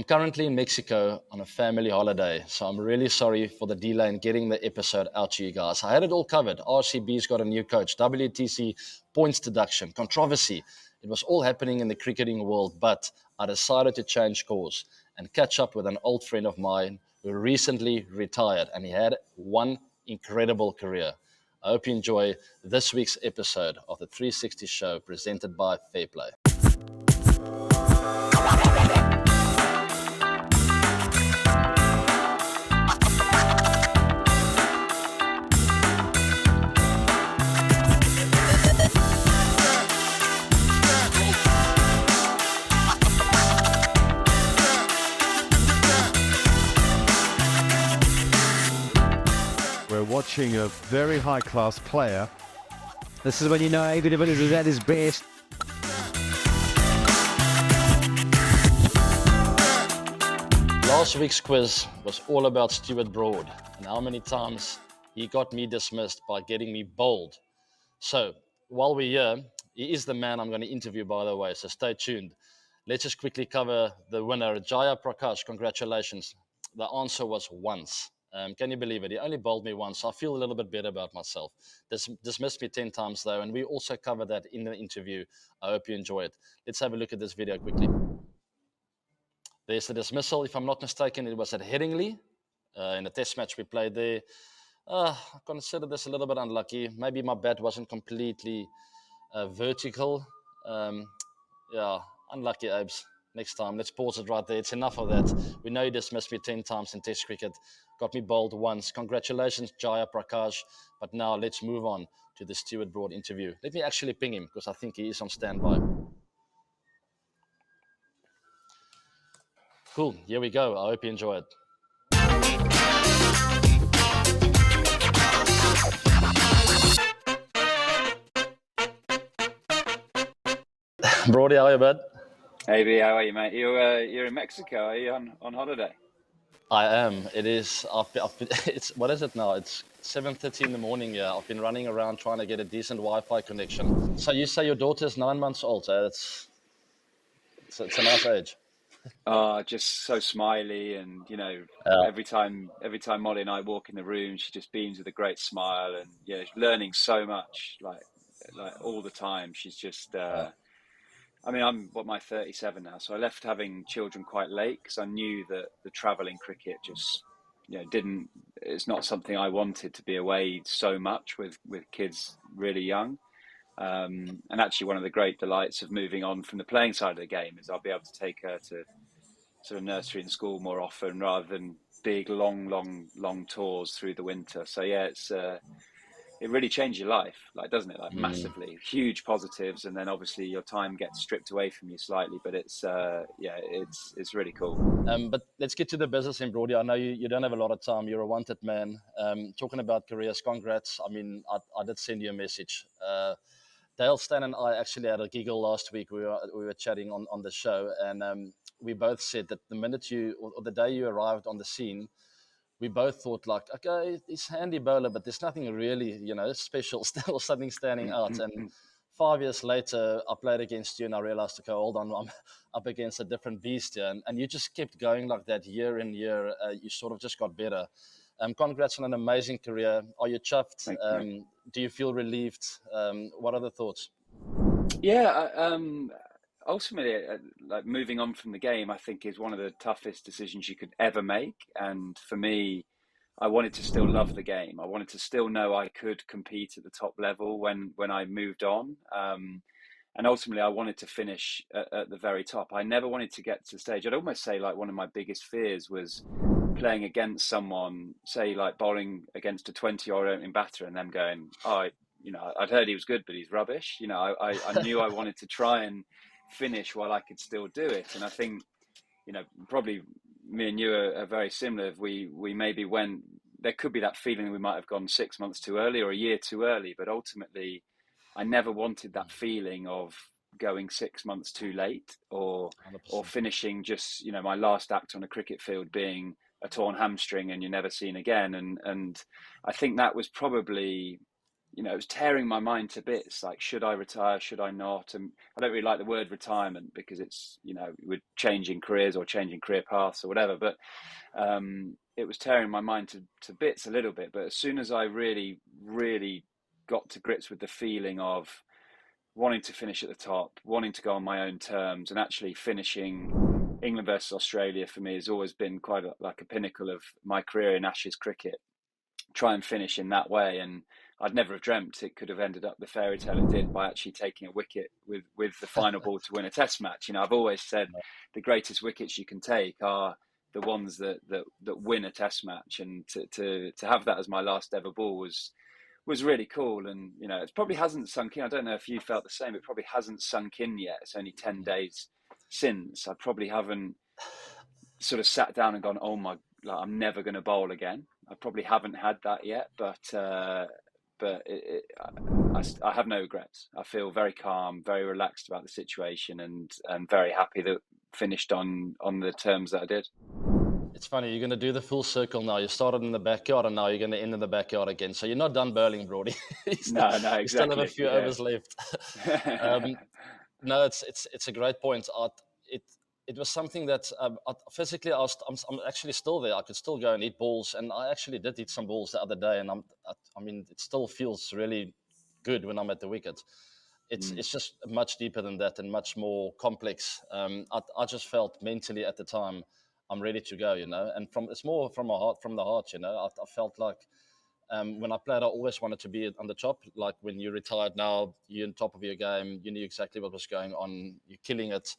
I'm currently in Mexico on a family holiday, so I'm really sorry for the delay in getting the episode out to you guys. I had it all covered. RCB's got a new coach, WTC, points deduction, controversy. It was all happening in the cricketing world, but I decided to change course and catch up with an old friend of mine who recently retired, and he had one incredible career. I hope you enjoy this week's episode of the 360 show presented by Fairplay. We're watching a very high-class player. This is when you know AB de Villiers is at his best. Last week's quiz was all about Stuart Broad and how many times he got me dismissed by getting me bowled. So while we're here, he is the man I'm going to interview, by the way, so stay tuned. Let's just quickly cover the winner, Jaya Prakash. Congratulations. The answer was once. Can you believe it? He only bowled me once, so I feel a little bit better about myself. Dismissed me 10 times though, and we also covered that in the interview. I hope you enjoy it. Let's have a look at this video quickly. There's the dismissal. If I'm not mistaken, it was at Headingley in a test match we played there. I consider this a little bit unlucky. Maybe my bat wasn't completely vertical. Yeah, unlucky, Abes. Next time, let's pause it right there. It's enough of that. We know you dismissed me 10 times in Test cricket. Got me bowled once. Congratulations, Jaya Prakash. But now let's move on to the Stuart Broad interview. Let me actually ping him because I think he is on standby. Cool, here we go. I hope you enjoy it. Broady, how are you, bud? Hey, B, how are you, mate? You're in Mexico. Are you on holiday? I am. It is. It's what is it now? It's 7:30 in the morning. Yeah, I've been running around trying to get a decent Wi-Fi connection. So you say your daughter's 9 months old? So it's a nice age. Just so smiley, and every time Molly and I walk in the room, she just beams with a great smile, and learning so much, like all the time. She's just. I mean, I'm my 37 now, so I left having children quite late because I knew that the travelling cricket just, it's not something I wanted, to be away so much with kids really young. And actually, one of the great delights of moving on from the playing side of the game is I'll be able to take her to sort of nursery and school more often rather than big, long tours through the winter. So yeah, it really changed your life, doesn't it? Massively, huge positives, and then obviously your time gets stripped away from you slightly. But it's really cool. But let's get to the business in Broady. I know you don't have a lot of time. You're a wanted man. Talking about careers, congrats. I mean, I did send you a message. Dale, Stan, and I actually had a giggle last week. We were chatting on the show, and we both said that the minute or the day you arrived on the scene, we both thought okay, he's handy bowler, but there's nothing really, special, still something standing out. And 5 years later, I played against you and I realized, okay, hold on, I'm up against a different beast here. And you just kept going like that year in year. You sort of just got better. Congrats on an amazing career. Are you chuffed? Do you feel relieved? What are the thoughts? Yeah, ultimately, moving on from the game, I think is one of the toughest decisions you could ever make. And for me, I wanted to still love the game. I wanted to still know I could compete at the top level when I moved on. And ultimately, I wanted to finish at the very top. I never wanted to get to the stage. I'd almost say one of my biggest fears was playing against someone, say bowling against a 20-year-old opening batter and them going, I'd heard he was good, but he's rubbish. I knew I wanted to try and finish while I could still do it. And I think, probably me and you are very similar. If we maybe went, there could be that feeling that we might have gone 6 months too early or a year too early, but ultimately I never wanted that feeling of going 6 months too late or finishing just, my last act on a cricket field being a torn hamstring and you're never seen again. And I think that was probably it was tearing my mind to bits. Like, should I retire? Should I not? And I don't really like the word retirement because it's, we're changing careers or changing career paths or whatever. But it was tearing my mind to bits a little bit. But as soon as I really, really got to grips with the feeling of wanting to finish at the top, wanting to go on my own terms, and actually finishing England versus Australia for me has always been quite like a pinnacle of my career in Ashes cricket. Try and finish in that way, and I'd never have dreamt it could have ended up the fairy tale it did by actually taking a wicket with the final ball to win a Test match. I've always said the greatest wickets you can take are the ones that win a Test match, and to have that as my last ever ball was really cool. And it probably hasn't sunk in. I don't know if you felt the same. It probably hasn't sunk in yet. It's only 10 days since. I probably haven't sort of sat down and gone, oh my, like, I'm never going to bowl again. I probably haven't had that yet, but I have no regrets. I feel very calm, very relaxed about the situation, and very happy that finished on the terms that I did. It's funny, you're going to do the full circle now. You started in the backyard and now you're going to end in the backyard again. So you're not done bowling, Broady. No, exactly. You still have a few overs left. No, it's a great point. It was something that physically I'm actually still there. I could still go and hit balls, and I actually did hit some balls the other day. And I mean, it still feels really good when I'm at the wicket. It's just much deeper than that and much more complex. I just felt mentally at the time I'm ready to go, and it's more from the heart. I felt like when I played, I always wanted to be on the top. Like when you retired now, you're on top of your game. You knew exactly what was going on. You're killing it.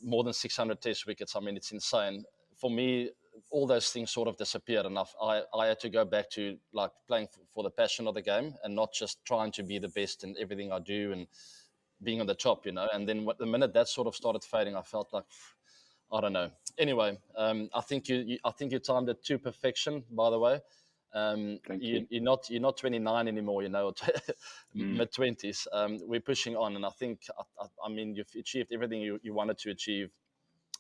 More than 600 Test wickets. I mean, it's insane. For me, all those things sort of disappeared, and I had to go back to like playing for the passion of the game and not just trying to be the best in everything I do and being on the top, And then the minute that sort of started fading, I felt like, I don't know. Anyway, I think you timed it to perfection. By the way, you're not 29 anymore. Mid 20s. We're pushing on, and I think I mean you've achieved everything you wanted to achieve.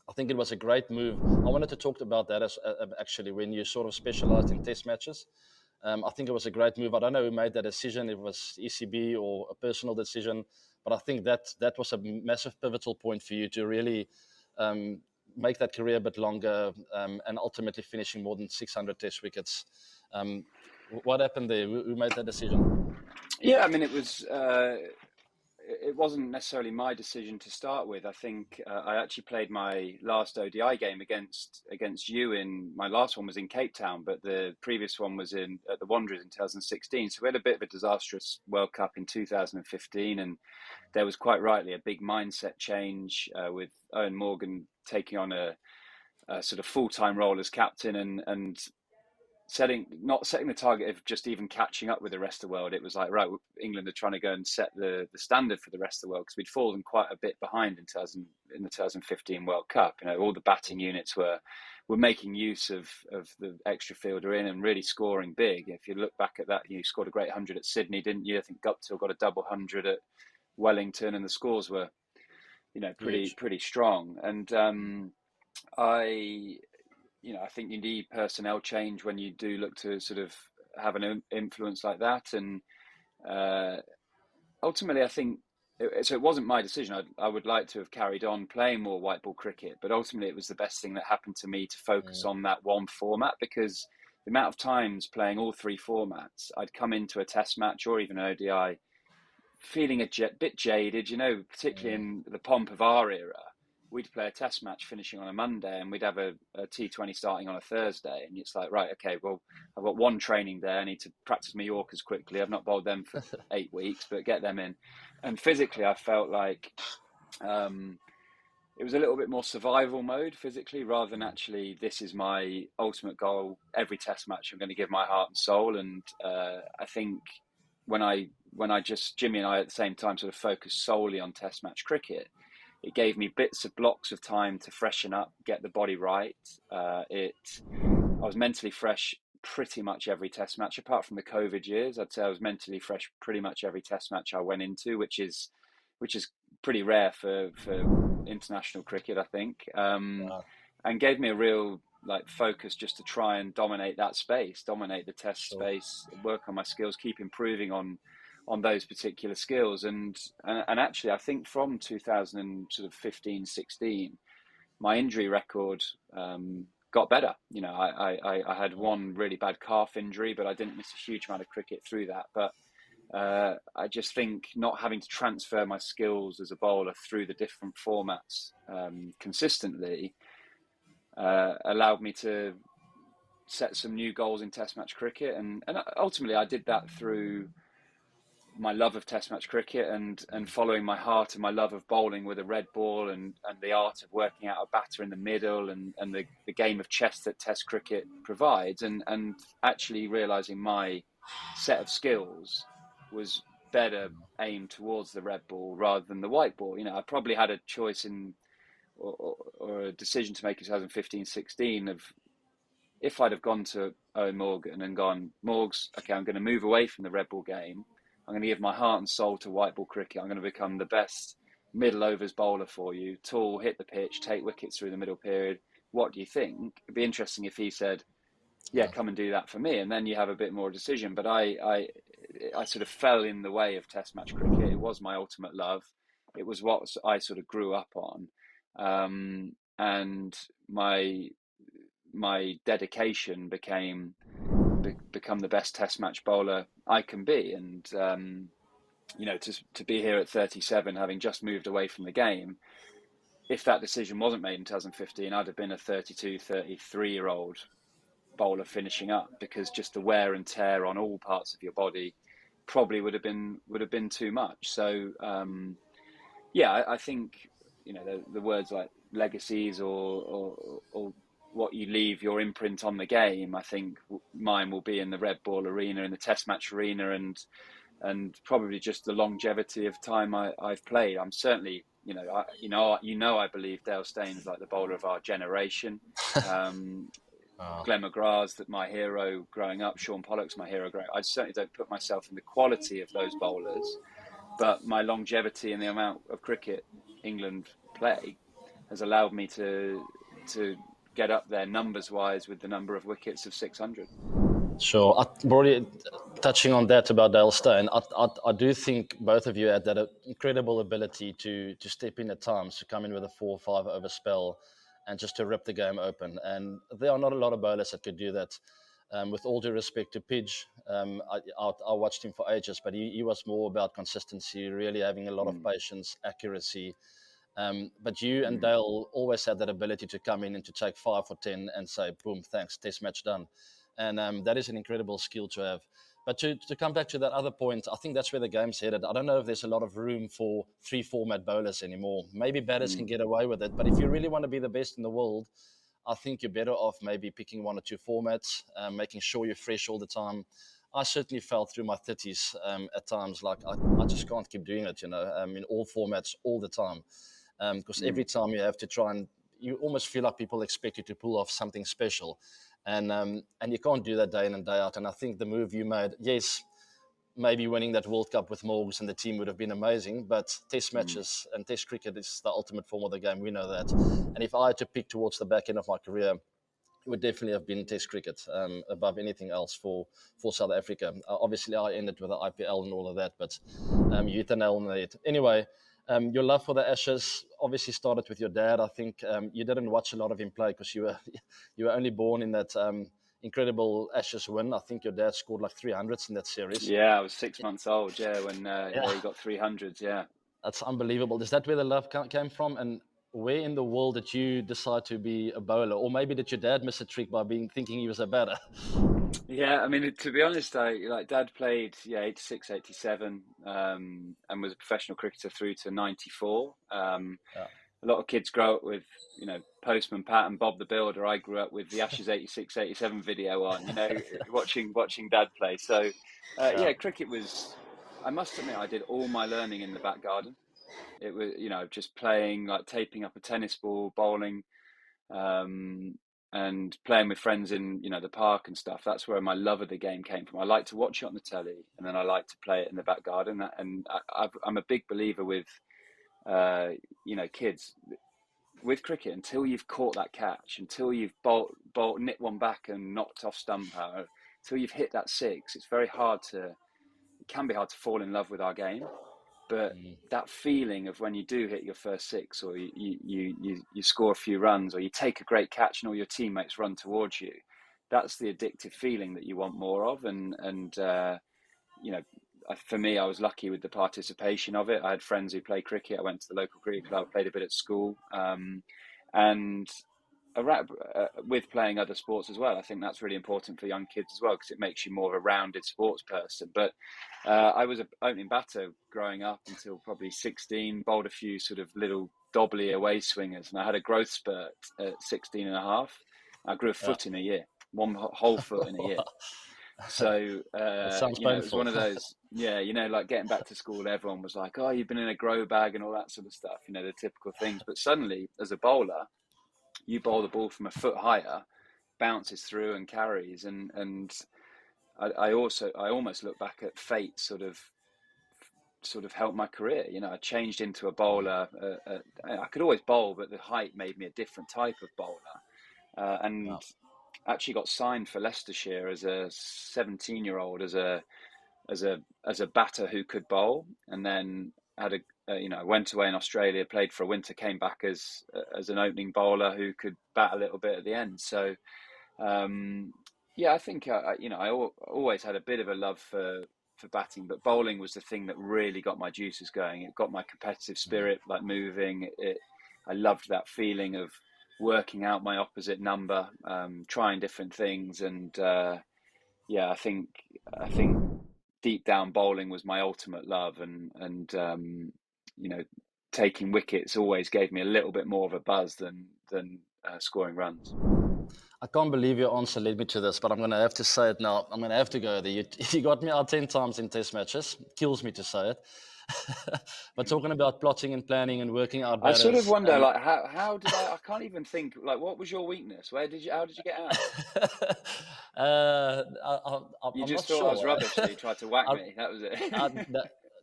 I think it was a great move. I wanted to talk about that actually when you sort of specialised in Test matches. I think it was a great move. I don't know who made that decision. If it was ECB or a personal decision, but I think that was a massive pivotal point for you to really make that career a bit longer, and ultimately finishing more than 600 Test wickets. What happened there? Who made that decision? Yeah, I mean, it wasn't necessarily my decision to start with. I think I actually played my last ODI game against you. My last one was in Cape Town, but the previous one was at the Wanderers in 2016. So we had a bit of a disastrous World Cup in 2015, and there was quite rightly a big mindset change with Owen Morgan taking on a sort of full-time role as captain, and not setting the target of just even catching up with the rest of the world. It was like, right, England are trying to go and set the standard for the rest of the world, because we'd fallen quite a bit behind in the 2015 World Cup. All the batting units were making use of the extra fielder in and really scoring big. If you look back at that, you scored a great 100 at Sydney, didn't you? I think Guptill got a double 100 at Wellington, and the scores were, pretty strong. And I think you need personnel change when you do look to sort of have an influence like that. And ultimately, I think, so it wasn't my decision. I would like to have carried on playing more white ball cricket, but ultimately it was the best thing that happened to me to focus on that one format, because the amount of times playing all three formats, I'd come into a Test match or even an ODI feeling a bit jaded, particularly in the pomp of our era. We'd play a Test match finishing on a Monday, and we'd have a T20 starting on a Thursday. And it's like, right, okay, well, I've got one training day. I need to practice my Yorkers quickly. I've not bowled them for 8 weeks, but get them in. And physically, I felt like it was a little bit more survival mode physically, rather than actually, this is my ultimate goal. Every Test match, I'm going to give my heart and soul. And I think when Jimmy and I at the same time sort of focused solely on Test match cricket, it gave me bits of blocks of time to freshen up, get the body right. I was mentally fresh pretty much every Test match, apart from the COVID years. I'd say I was mentally fresh pretty much every Test match I went into, which is pretty rare for international cricket, I think. Wow. And gave me a real like focus just to try and dominate that space, dominate the test Sure. space, work on my skills, keep improving on those particular skills. And actually, I think from 2015, 16, my injury record got better. You know, I had one really bad calf injury, but I didn't miss a huge amount of cricket through that. But I just think not having to transfer my skills as a bowler through the different formats consistently allowed me to set some new goals in Test match cricket, and ultimately I did that through my love of Test match cricket and following my heart and my love of bowling with a red ball, and the art of working out a batter in the middle, and the game of chess that Test cricket provides, and actually realizing my set of skills was better aimed towards the red ball rather than the white ball. You know, I probably had a choice in or a decision to make in 2015, 16 of, if I'd have gone to Owen Morgan and gone, Morgs, okay, I'm going to move away from the red ball game. I'm going to give my heart and soul to white ball cricket. I'm going to become the best middle overs bowler for you. Tall, hit the pitch, take wickets through the middle period. What do you think? It'd be interesting if he said, yeah, come and do that for me. And then you have a bit more decision. But I sort of fell in the way of Test match cricket. It was my ultimate love. It was what I sort of grew up on. And my dedication become the best Test match bowler I can be. And you know, to be here at 37, having just moved away from the game, if that decision wasn't made in 2015, I'd have been a 32, 33-year-old bowler finishing up, because just the wear and tear on all parts of your body probably would have been too much. So yeah, I think, you know, the words like legacies or what you leave your imprint on the game, I think mine will be in the red ball arena, in the Test match arena, and probably just the longevity of time I've played. I'm certainly, I believe Dale Stains's like the bowler of our generation. Glenn McGrath's that my hero growing up. Sean Pollock's my hero growing up. I certainly don't put myself in the quality of those bowlers, but my longevity and the amount of cricket England play has allowed me to get up there numbers wise with the number of wickets of 600. Sure. Broady, touching on that about Dale Steyn, I do think both of you had that incredible ability to step in at times, to come in with a 4 or 5 over spell and just to rip the game open. And there are not a lot of bowlers that could do that. With all due respect to Pidge, I watched him for ages, but he was more about consistency, really having a lot of patience, accuracy. But you and Dale always had that ability to come in and to take 5 or 10 and say, boom, thanks, Test match done. And that is an incredible skill to have. But to come back to that other point, I think that's where the game's headed. I don't know if there's a lot of room for 3-format bowlers anymore. Maybe batters can get away with it. But if you really want to be the best in the world, I think you're better off maybe picking 1 or 2 formats, making sure you're fresh all the time. I certainly felt through my 30s at times like I just can't keep doing it, in all formats all the time. Because every time you have to try and you almost feel like people expect you to pull off something special. And you can't do that day in and day out. And I think the move you made, yes, maybe winning that World Cup with Morgs and the team would have been amazing, but Test matches and Test cricket is the ultimate form of the game. We know that. And if I had to pick towards the back end of my career, it would definitely have been Test cricket above anything else for South Africa. Obviously, I ended with the IPL and all of that, but you hit the nail on the head. Anyway, your love for the Ashes obviously started with your dad. I think you didn't watch a lot of him play because you were only born in that incredible Ashes win. I think your dad scored like 300s in that series. Yeah, I was 6 months old. Yeah, when he got 300s. Yeah, that's unbelievable. Is that where the love came from? And where in the world did you decide to be a bowler? Or maybe did your dad miss a trick by thinking he was a batter? Yeah, I mean, to be honest, Dad played 86, 87, and was a professional cricketer through to 94. A lot of kids grow up with, Postman Pat and Bob the Builder. I grew up with the Ashes 86, 87 video on, watching Dad play. So, cricket was, I must admit, I did all my learning in the back garden. It was, just playing, like taping up a tennis ball, bowling, and playing with friends in, the park and stuff. That's where my love of the game came from. I like to watch it on the telly, and then I like to play it in the back garden. And I'm a big believer with, kids. with cricket, until you've caught that catch, until you've nipped one back and knocked off stump power, until you've hit that six, it can be hard to fall in love with our game. But that feeling of when you do hit your first six, or you score a few runs, or you take a great catch and all your teammates run towards you, that's the addictive feeling that you want more of. And you know, for me, I was lucky with the participation of it. I had friends who play cricket. I went to the local cricket club, played a bit at school, and with playing other sports as well. I think that's really important for young kids as well, because it makes you more of a rounded sports person. But I was an opening batter growing up until probably 16, bowled a few sort of little dobbly away swingers, and I had a growth spurt at 16 and a half. I grew a foot in a year, one whole foot in a year. So, That sounds you know, it was painful. one of those, yeah, you know, like getting back to school, everyone was like, oh, you've been in a grow bag and all that sort of stuff, you know, the typical things. But suddenly, as a bowler, you bowl the ball from a foot higher, bounces through and carries. And I almost look back at fate sort of helped my career. You know, I changed into a bowler. I could always bowl, but the height made me a different type of bowler. And Wow. actually got signed for Leicestershire as a 17-year-old as a batter who could bowl, and then had I went away in Australia, played for a winter, came back as an opening bowler who could bat a little bit at the end. So I think I always had a bit of a love for batting, but bowling was the thing that really got my juices going. It got my competitive spirit, like moving. I loved that feeling of working out my opposite number, trying different things, and I think deep down bowling was my ultimate love, and taking wickets always gave me a little bit more of a buzz than scoring runs. I can't believe your answer led me to this, but I'm going to have to say it now. I'm going to have to go there. You got me out 10 times in test matches. It kills me to say it. But talking about plotting and planning and working out I sort of batters. wonder, like, how did I can't even think, like, what was your weakness? How did you get out? You I'm just not thought I was sure. rubbish, so you tried to whack me. That was it.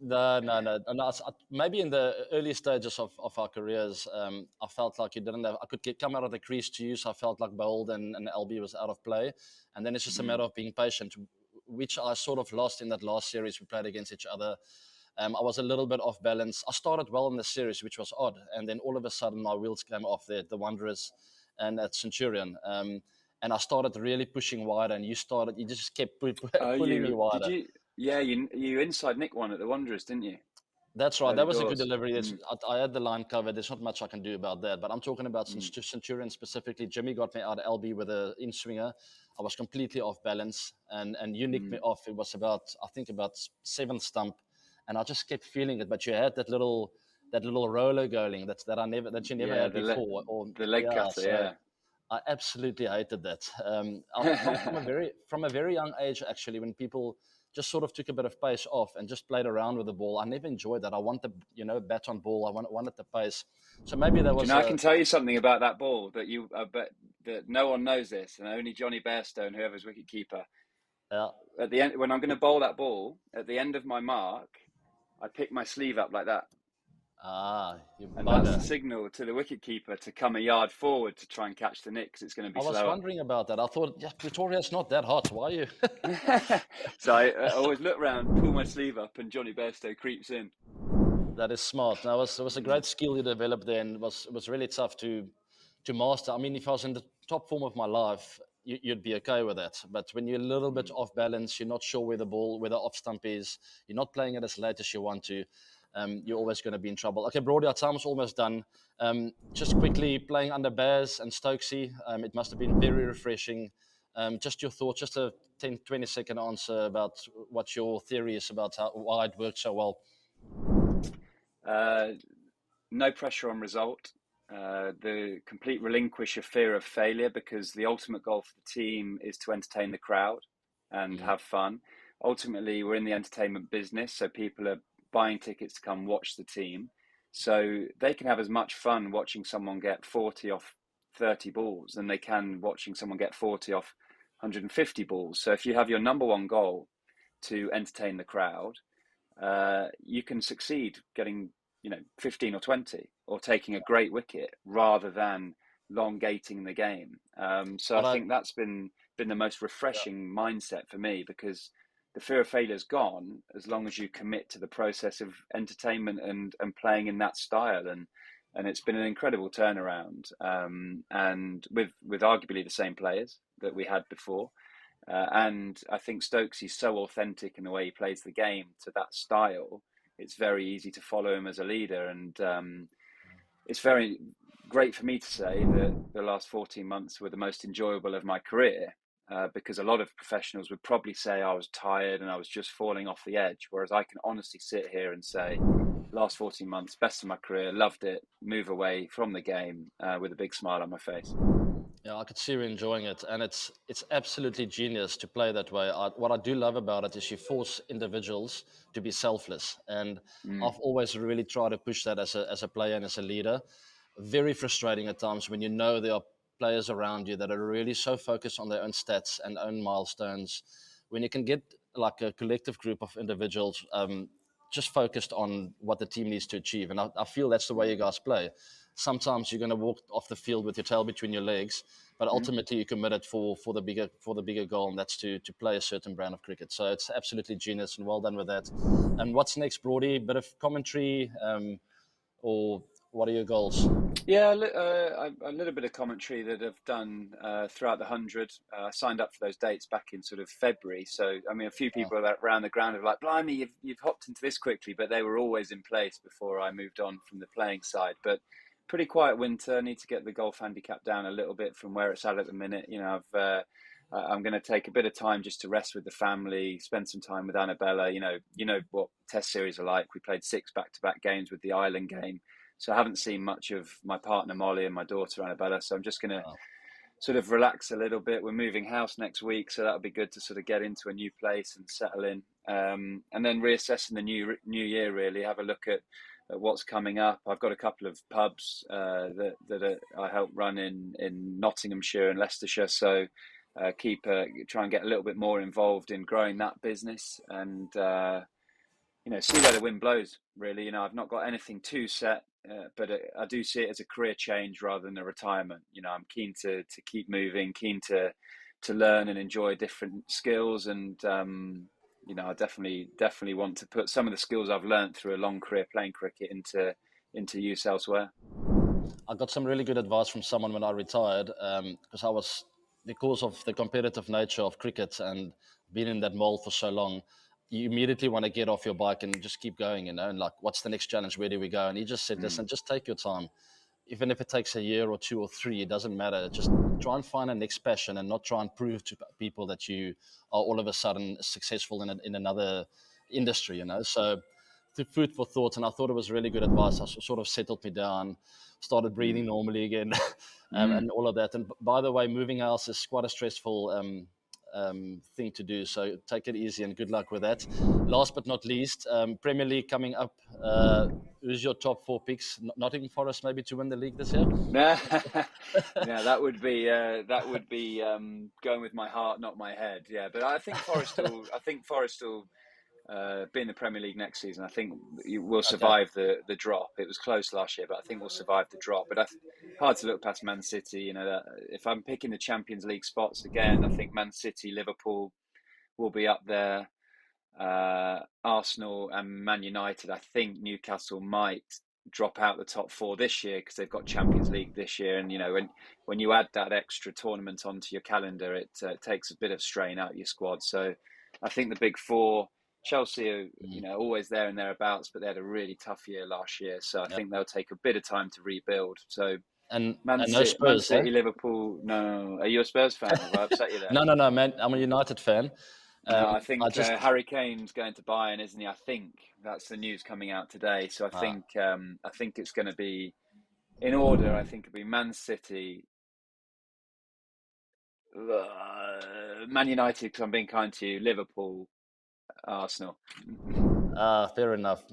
No. Maybe in the early stages of our careers, I felt like I could come out of the crease to you, so I felt like bowled and LB was out of play. And then it's just a matter of being patient, which I sort of lost in that last series we played against each other. I was a little bit off balance. I started well in the series, which was odd. And then all of a sudden, my wheels came off there, the Wanderers and at Centurion. And I started really pushing wider, and you just kept pulling me Did wider. you? Yeah, you inside nick one at the Wanderers, didn't you? That's right. Early That was a good doors. delivery. I had the line covered. There's not much I can do about that. But I'm talking about Centurion specifically. Jimmy got me out of LB with an in swinger. I was completely off balance, and you nicked me off. It was about seventh stump, and I just kept feeling it. But you had that little roller going that you never had before. The leg cutter, So yeah. I absolutely hated that. From a very young age, actually, when people just sort of took a bit of pace off and just played around with the ball, I never enjoyed that. I want the bat on ball. I wanted the pace. So maybe that was. I can tell you something about that ball that bet that no one knows this, and only Johnny Bairstow, whoever's wicketkeeper. At the end, when I'm going to bowl that ball, at the end of my mark, I pick my sleeve up like that. And that's the signal to the wicketkeeper to come a yard forward to try and catch the nick, because it's going to be slower. I was wondering about that. I thought, Pretoria's not that hot. Why are you? So I always look around, pull my sleeve up, and Johnny Bairstow creeps in. That is smart. Now, it was a great skill you developed there, and it was really tough to master. I mean, if I was in the top form of my life, you'd be okay with that. But when you're a little bit off balance, you're not sure where the off stump is, you're not playing it as late as you want to, you're always going to be in trouble. Okay, Broady, our time's almost done. Just quickly, playing under Baz and Stokesy, it must have been very refreshing. Just your thoughts, just a 10, 20-second answer about what your theory is about why it worked so well. No pressure on result. The complete relinquish of fear of failure, because the ultimate goal for the team is to entertain the crowd and have fun. Ultimately, we're in the entertainment business, so people are buying tickets to come watch the team. So they can have as much fun watching someone get 40 off 30 balls than they can watching someone get 40 off 150 balls. So if you have your number one goal to entertain the crowd, you can succeed getting 15 or 20. or taking a great wicket rather than elongating the game. So I think that's been the most refreshing mindset for me, because the fear of failure is gone as long as you commit to the process of entertainment and playing in that style. And it's been an incredible turnaround, and with arguably the same players that we had before. And I think Stokes is so authentic in the way he plays the game to that style. It's very easy to follow him as a leader. And it's very great for me to say that the last 14 months were the most enjoyable of my career, because a lot of professionals would probably say I was tired and I was just falling off the edge. Whereas I can honestly sit here and say, last 14 months, best of my career, loved it, move away from the game with a big smile on my face. Yeah, I could see you enjoying it, and it's absolutely genius to play that way. What I do love about it is you force individuals to be selfless, and I've always really tried to push that as a player and as a leader. Very frustrating at times when you know there are players around you that are really so focused on their own stats and own milestones. When you can get like a collective group of individuals just focused on what the team needs to achieve, and I feel that's the way you guys play. Sometimes you're going to walk off the field with your tail between your legs, but ultimately you're committed for the bigger goal, and that's to play a certain brand of cricket. So it's absolutely genius, and well done with that. And what's next, Broady? Bit of commentary, or what are your goals? Yeah, a little bit of commentary that I've done throughout the 100. I signed up for those dates back in sort of February. So, I mean, a few people around the ground are like, blimey, you've hopped into this quickly, but they were always in place before I moved on from the playing side. But pretty quiet winter. Need to get the golf handicap down a little bit from where it's at the minute. You know, I'm going to take a bit of time just to rest with the family, spend some time with Annabella. You know what Test series are like. We played 6 back-to-back games with the Island game. So I haven't seen much of my partner, Molly, and my daughter, Annabella. So I'm just going to sort of relax a little bit. We're moving house next week, so that'll be good to sort of get into a new place and settle in. And then reassessing the new year, really, have a look at what's coming up. I've got a couple of pubs that I help run in Nottinghamshire and Leicestershire. So try and get a little bit more involved in growing that business and, see where the wind blows, really. I've not got anything too set. But I do see it as a career change rather than a retirement. I'm keen to keep moving, keen to learn and enjoy different skills, and I definitely want to put some of the skills I've learned through a long career playing cricket into use elsewhere. I got some really good advice from someone when I retired, because of the competitive nature of cricket and being in that mold for so long. You immediately want to get off your bike and just keep going, and like, what's the next challenge? Where do we go? And he just said, listen, just take your time. Even if it takes a year or 2 or 3, it doesn't matter. Just try and find a next passion and not try and prove to people that you are all of a sudden successful in another industry, So the food for thought, and I thought it was really good advice. I sort of settled me down, started breathing normally again, and all of that. And by the way, moving house is quite a stressful thing to do, so take it easy and good luck with that. Last but not least, Premier League coming up. Who's your top 4 picks? Nottingham Forest maybe to win the league this year? Yeah, that would be going with my heart, not my head. Yeah, but I think Forest will be in the Premier League next season. I think we'll survive the drop. It was close last year, but I think we'll survive the drop. But hard to look past Man City. If I'm picking the Champions League spots again, I think Man City, Liverpool will be up there. Arsenal and Man United. I think Newcastle might drop out the top 4 this year because they've got Champions League this year. And when you add that extra tournament onto your calendar, it takes a bit of strain out of your squad. So I think the big 4. Chelsea are, always there and thereabouts, but they had a really tough year last year. So I think they'll take a bit of time to rebuild. So Man City, Liverpool. No. Are you a Spurs fan? Have I upset you there? No, man. I'm a United fan. No, I think Harry Kane's going to Bayern, isn't he? I think that's the news coming out today. So I think it's going to be in order. I think it'll be Man City, Man United, because I'm being kind to you, Liverpool, Arsenal. Fair enough.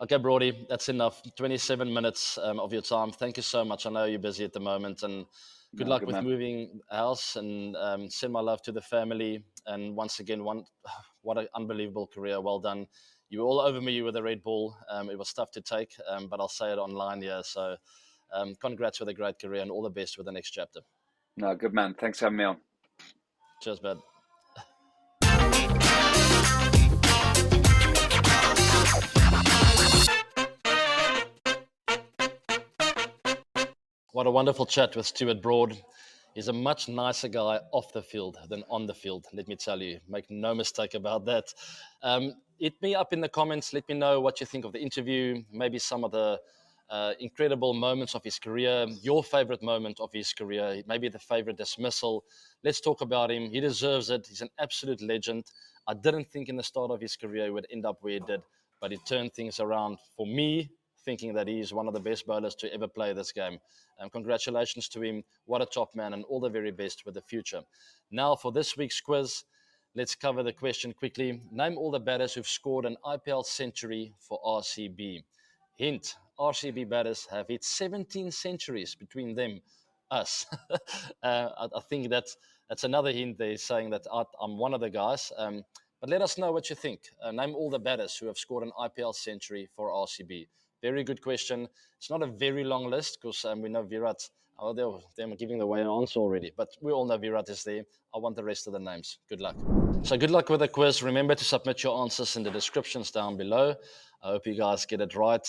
Okay, Broady, that's enough. 27 minutes of your time. Thank you so much. I know you're busy at the moment, and good luck with moving house, and send my love to the family. And once again, what an unbelievable career. Well done. You were all over me with the red ball. It was tough to take, but I'll say it online here. So congrats with a great career and all the best with the next chapter. No, good man. Thanks for having me on. Cheers, bud. What a wonderful chat with Stuart Broad. He's a much nicer guy off the field than on the field, let me tell you. Make no mistake about that. Hit me up in the comments. Let me know what you think of the interview, maybe some of the incredible moments of his career, your favorite moment of his career, maybe the favorite dismissal. Let's talk about him. He deserves it. He's an absolute legend. I didn't think in the start of his career he would end up where he did, but he turned things around for me, thinking that he's one of the best bowlers to ever play this game. Congratulations to him. What a top man, and all the very best with the future. Now for this week's quiz, let's cover the question quickly. Name all the batters who've scored an IPL century for RCB. Hint, RCB batters have hit 17 centuries between them, us. I think that's another hint there, saying that I'm one of the guys. But let us know what you think. Name all the batters who have scored an IPL century for RCB. Very good question. It's not a very long list because we know Virat. Oh, they're giving away an answer already. But we all know Virat is there. I want the rest of the names. Good luck. So good luck with the quiz. Remember to submit your answers in the descriptions down below. I hope you guys get it right.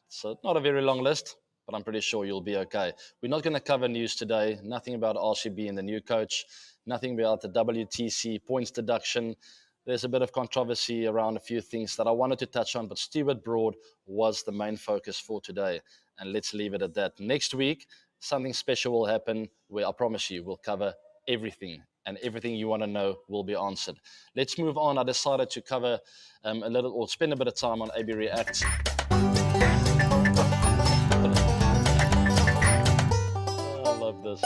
So not a very long list, but I'm pretty sure you'll be okay. We're not going to cover news today. Nothing about RCB and the new coach. Nothing about the WTC points deduction. There's a bit of controversy around a few things that I wanted to touch on, but Stuart Broad was the main focus for today. And let's leave it at that. Next week, something special will happen where I promise you we'll cover everything, and everything you want to know will be answered. Let's move on. I decided to cover a little, or spend a bit of time on ABReacts. I love this.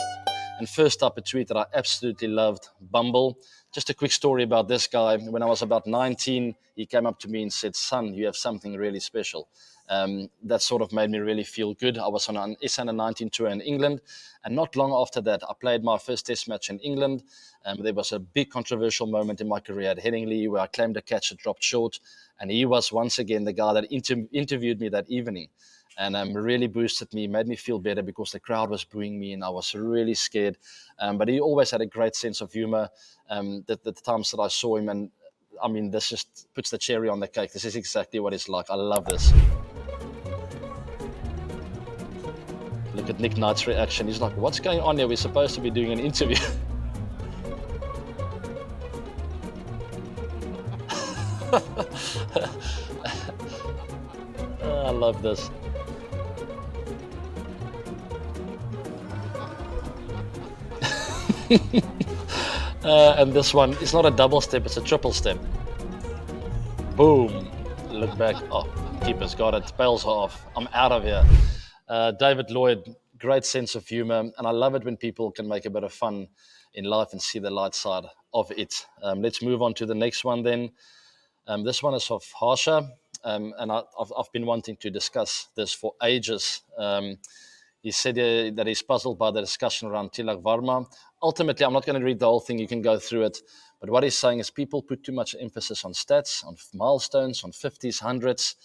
And first up, a tweet that I absolutely loved, Bumble. Just a quick story about this guy. When I was about 19, he came up to me and said, "Son, you have something really special." That sort of made me really feel good. I was on an S02E06 tour in England, and not long after that, I played my first test match in England. There was a big controversial moment in my career at Headingley where I claimed a catch that dropped short, and he was once again the guy that interviewed me that evening. And really boosted me, made me feel better because the crowd was booing me and I was really scared. But he always had a great sense of humor. The times that I saw him, and I mean, this just puts the cherry on the cake. This is exactly what it's like. I love this. Look at Nick Knight's reaction. He's like, "What's going on here? We're supposed to be doing an interview." I love this. And this one, it's not a double step, it's a triple step. Boom. Look back. Oh, keeper's got it. Bails off. I'm out of here. David Lloyd, great sense of humor. And I love it when people can make a bit of fun in life and see the light side of it. Let's move on to the next one then. This one is of Harsha. And I've been wanting to discuss this for ages. He said that he's puzzled by the discussion around Tilak Varma. Ultimately, I'm not going to read the whole thing. You can go through it. But what he's saying is people put too much emphasis on stats, on milestones, on 50s, 100s.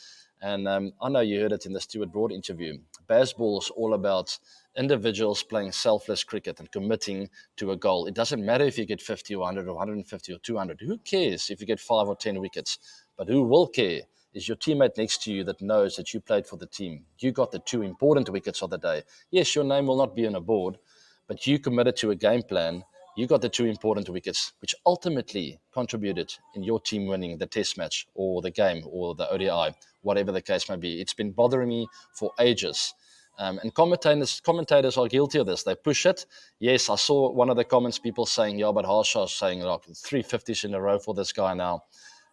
And I know you heard it in the Stuart Broad interview. Bazball is all about individuals playing selfless cricket and committing to a goal. It doesn't matter if you get 50 or 100 or 150 or 200. Who cares if you get 5 or 10 wickets? But who will care is your teammate next to you that knows that you played for the team. You got the 2 important wickets of the day. Yes, your name will not be on a board, but you committed to a game plan. You got the 2 important wickets, which ultimately contributed in your team winning the test match or the game or the ODI, whatever the case may be. It's been bothering me for ages. And commentators are guilty of this. They push it. Yes, I saw one of the comments, people saying, yeah, but Harsha is saying, like, 350s in a row for this guy now.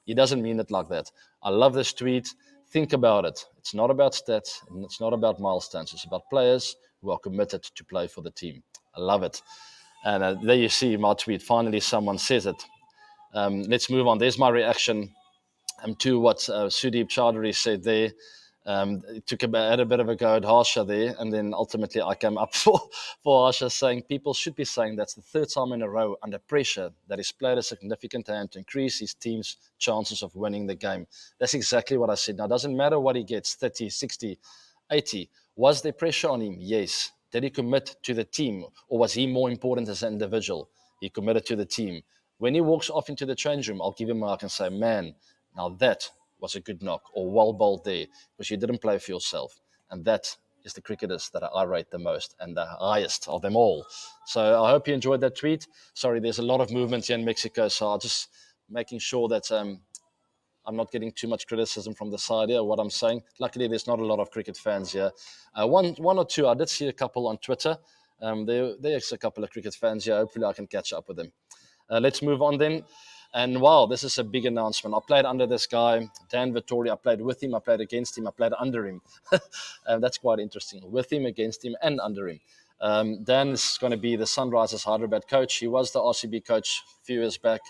He doesn't mean it like that. I love this tweet. Think about it. It's not about stats and it's not about milestones. It's about players who are committed to play for the team. I love it. And there you see my tweet. Finally, someone says it. Let's move on. There's my reaction to what Sudeep Chaudhary said there. Had a bit of a go at Harsha there, and then ultimately I came up for Harsha, saying people should be saying that's the third time in a row under pressure that he's played a significant hand to increase his team's chances of winning the game. That's exactly what I said. Now, it doesn't matter what he gets, 30, 60, 80. Was there pressure on him? Yes. Did he commit to the team, or was he more important as an individual? He committed to the team. When he walks off into the change room, I'll give him a mark and say, man, now that was a good knock, or well bowled there, because you didn't play for yourself. And that is the cricketers that I rate the most and the highest of them all. So I hope you enjoyed that tweet. Sorry, there's a lot of movement here in Mexico, so I'll just making sure that I'm not getting too much criticism from the side here, what I'm saying. Luckily, there's not a lot of cricket fans here. One or two, I did see a couple on Twitter. There's a couple of cricket fans here. Hopefully, I can catch up with them. Let's move on then. And wow, this is a big announcement. I played under this guy, Dan Vittori. I played with him, I played against him, I played under him. That's quite interesting. With him, against him, and under him. Dan is going to be the Sunrisers Hyderabad coach. He was the RCB coach a few years back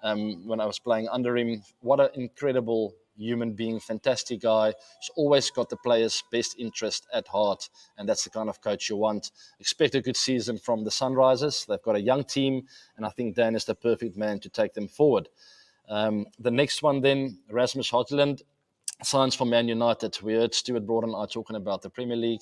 when I was playing under him. What an incredible human being, fantastic guy. He's always got the players' best interest at heart, and that's the kind of coach you want. Expect a good season from the Sunrisers. They've got a young team, and I think Dan is the perfect man to take them forward. The next one then, Rasmus Højlund signs for Man United. We heard Stuart Broad and I talking about the Premier League,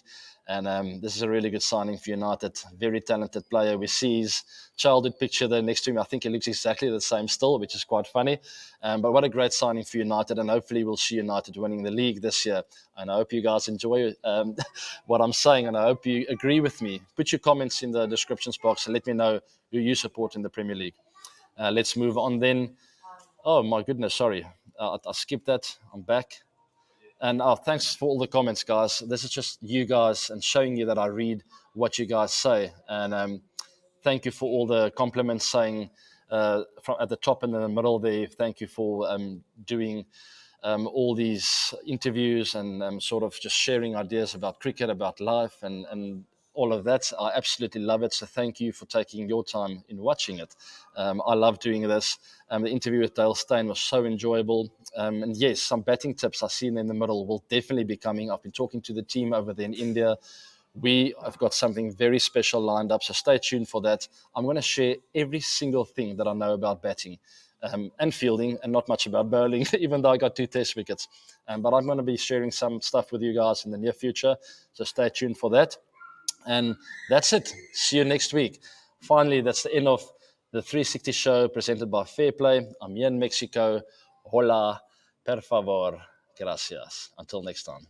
and this is a really good signing for United. Very talented player. We see his childhood picture there next to him. I think he looks exactly the same still, which is quite funny. But what a great signing for United, and hopefully we'll see United winning the league this year. And I hope you guys enjoy what I'm saying, and I hope you agree with me. Put your comments in the descriptions box and let me know who you support in the Premier League. Let's move on then. Oh my goodness, sorry. I skipped that. I'm back. And thanks for all the comments, guys. This is just you guys and showing you that I read what you guys say. And thank you for all the compliments saying from at the top and in the middle there. Thank you for doing all these interviews and sort of just sharing ideas about cricket, about life, and all of that. I absolutely love it. So thank you for taking your time in watching it. I love doing this. The interview with Dale Steyn was so enjoyable. And yes, some batting tips I seen in the middle will definitely be coming. I've been talking to the team over there in India. We have got something very special lined up, so stay tuned for that. I'm going to share every single thing that I know about batting and fielding, and not much about bowling, even though I got 2 test wickets. But I'm going to be sharing some stuff with you guys in the near future, so stay tuned for that. And that's it. See you next week. Finally, that's the end of the 360 show presented by Fairplay. I'm here in Mexico. Hola, per favor, gracias. Until next time.